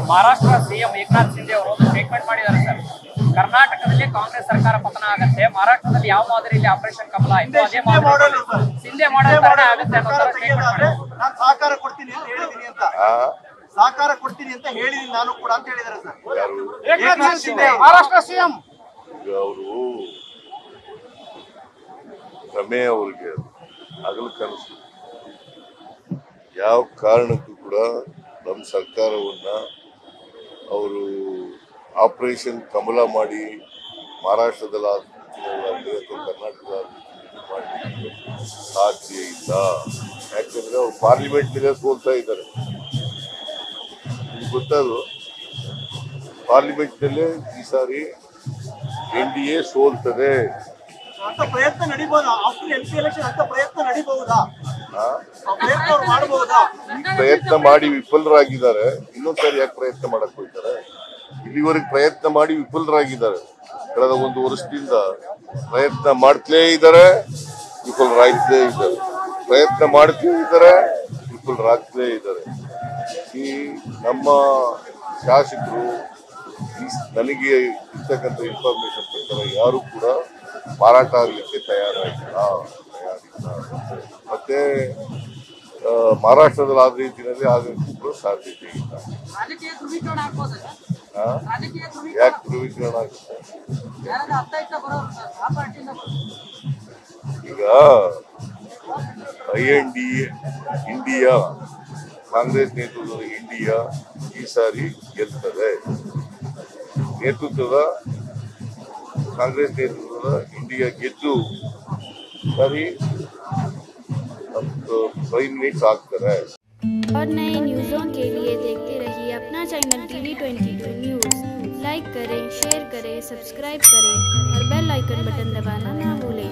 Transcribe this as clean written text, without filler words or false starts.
Maharashtra CM Eknath Shinde ಅವರು ಒಂದು statement ಮಾಡಿದ್ದಾರೆ ಸರ್. ಕರ್ನಾಟಕದಲ್ಲಿ ಕಾಂಗ್ರೆಸ್ ಸರ್ಕಾರ ಪತನ ಆಗುತ್ತೆ, ಮಹಾರಾಷ್ಟ್ರದಲ್ಲಿ ಯಾವ ಮಾದರಿಯಲ್ಲಿ ಆಪರೇಷನ್ ಕಮಲ ಆಯ್ತು ಅದೇ ಮಾದರಿ ಶಿಂದೆ ಮಾಡಲ್ ತರ ಆಗುತ್ತೆ ಅನ್ನೋ ತರ ಸ್ಟೇಟ್ಮೆಂಟ್ ಮಾಡಿದ್ದಾರೆ. ನಾನು ಸಹಕಾರ ಕೊಡ್ತೀನಿ ಅಂತ ಹೇಳಿದೀನಿ ಅಂತ, ಸಹಕಾರ ಕೊಡ್ತೀನಿ ಅಂತ ಹೇಳಿದೀನಿ ನಾನು ಕೂಡ ಅಂತ ಹೇಳಿದ್ದಾರೆ ಸರ್ ಏಕನಾಥ್ ಶಿಂದೆ ಮಹಾರಾಷ್ಟ್ರ ಸಿಎಂ. ಅವರು ರಮೇ ಅವ್ರಿಗೆ ಹಗಲು ಕನಸು. ಯಾವ ಕಾರಣಕ್ಕೂ ಕೂಡ ನಮ್ಮ ಸರ್ಕಾರವನ್ನ ಅವರು ಆಪರೇಷನ್ ಕಮಲ ಮಾಡಿ ಮಹಾರಾಷ್ಟ್ರದಲ್ಲಿ ಅಥವಾ ಕರ್ನಾಟಕದಲ್ಲಿ ಮಾಡಲಿಕ್ಕೆ ಸಾಧ್ಯ ಇಲ್ಲ. ಯಾಕಂದ್ರೆ ಅವ್ರು ಪಾರ್ಲಿಮೆಂಟ್ ಮೇಲೆ ಸೋಲ್ತಾ ಇದ್ದಾರೆ. ನಿಮ್ಗೆ ಗೊತ್ತದು, ಪಾರ್ಲಿಮೆಂಟ್ ನಲ್ಲೇ ಈ ಸಾರಿ NDA ಸೋಲ್ತದೆ ಅಂತ ಪ್ರಯತ್ನ ನಡೀಬಹುದಾ? ಆಫ್ಟರ್ MP ಎಲೆಕ್ಷನ್ ಅಂತ ಪ್ರಯತ್ನ ನಡೀಬಹುದಾ? ಮಾಡಬಹುದಾ? ಪ್ರಯತ್ನ ಮಾಡಿ ವಿಫಲರಾಗಿದ್ದಾರೆ. ಇನ್ನೊಂದ್ಸರಿ ಯಾಕೆ ಪ್ರಯತ್ನ ಮಾಡಕ್ ಹೋಗ್ತಾರೆ? ಇಲ್ಲಿವರೆಗೆ ಪ್ರಯತ್ನ ಮಾಡಿ ವಿಫಲರಾಗಿದ್ದಾರೆ. ಕಳೆದ 1 ವರ್ಷದಿಂದ ಪ್ರಯತ್ನ ಮಾಡ್ತಲೇ ಇದ್ದಾರೆ, ವಿಫಲರಾಗ್ತಲೇ ಇದ್ದಾರೆ. ಪ್ರಯತ್ನ ಮಾಡ್ತಲೇ ಇದ್ದಾರೆ, ವಿಫಲರಾಗ್ತಲೇ ಇದ್ದಾರೆ. ಈ ನಮ್ಮ ಶಾಸಕರು ನನಗೆ ಇರ್ತಕ್ಕಂಥ ಇನ್ಫಾರ್ಮೇಶನ್ ಪ್ರಕಾರ ಯಾರು ಕೂಡ ಮಾರಾಟ ಆಗ್ಲಿಕ್ಕೆ ತಯಾರಿಲ್ಲ. ಮತ್ತೆ ಮಹಾರಾಷ್ಟ್ರದಲ್ಲಿ ಆದ ರೀತಿಯಲ್ಲಿ ಆಗಲಿಕ್ಕೆ ಸಾಧ್ಯತೆ ಇಲ್ಲ. ಯಾಕೆ ಧ್ರುವೀಕರಣ ಆಗುತ್ತೆ? ಈಗ ಇಂಡಿಯಾ ಕಾಂಗ್ರೆಸ್ ನೇತೃತ್ವದ ಇಂಡಿಯಾ ಈ ಸಾರಿ ಗೆಲ್ತದೆ. ಕಾಂಗ್ರೆಸ್ ನೇತೃತ್ವದ ಇಂಡಿಯಾ ಗೆದ್ದು सारी प्राइम मिनिस्टर ಆಗ್ತಾರೆ। और नए न्यूज़ों के लिए देखते रहिए अपना चैनल TV22 न्यूज़। लाइक करें, शेयर करें, सब्सक्राइब करें और बेल आइकन बटन दबाना ना भूलें।